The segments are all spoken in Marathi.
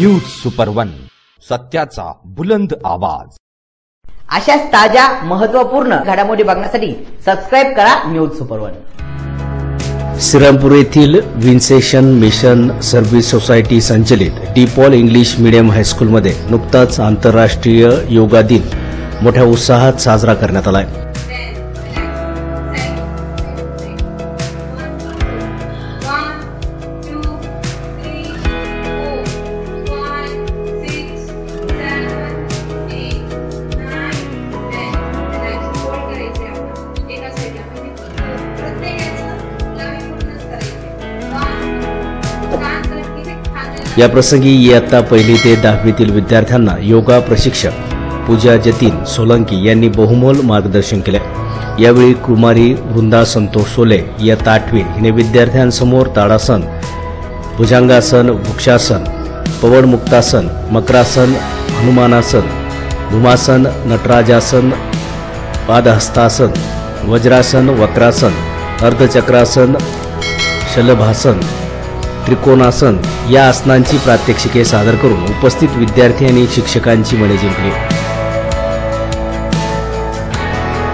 न्यूज सुपर वन, सत्याचा बुलंद आवाज। अशाच ताज्या महत्त्वपूर्ण घडामोडी बघण्यासाठी सबस्क्राइब करा न्यूज सुपर वन। श्रीरामपूर येथील विन्सेशन मिशन सर्व्हिस सोसायटी संचलित डीपॉल इंग्लिश मीडियम हायस्कूलमध्ये नुकताच आंतरराष्ट्रीय योगा दिन मोठ्या उत्साहात साजरा करण्यात आला आहे। या प्रसंगी इयत्ता पहिली ते 10वीतील विद्यार्थ्यांना योगा प्रशिक्षक पूजा जतीन सोलंकी यांनी बहुमोल मार्गदर्शन केले। यावेळी कुमारी वृंदा संतोष सोले इयत्ता 8वी हिने विद्यार्थ्यांसमोर ताडासन, भुजंगासन, वृक्षासन, पवनमुक्तासन, मकरासन, हनुमानासन, धुमासन, नटराजासन, पादहस्तासन, वज्रासन, वक्रासन, अर्धचक्रासन, शलभासन, त्रिकोणासन या आसनांची प्रात्यक्षिके सादर करून उपस्थित विद्यार्थी आणि शिक्षकांची मने जिंकली।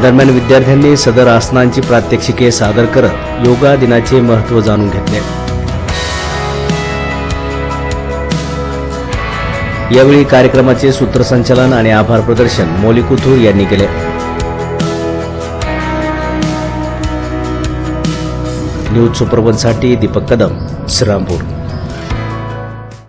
दरम्यान विद्यार्थ्यांनी सदर आसनांची प्रात्यक्षिके सादर करत योगा दिनाचे महत्त्व जाणून घेतले। यावेळी कार्यक्रमाचे सूत्रसंचालन आणि आभार प्रदर्शन मोलिकुथूर यांनी केले। न्यूज सुपर वन साठी दीपक कदम, श्रीरामपूर।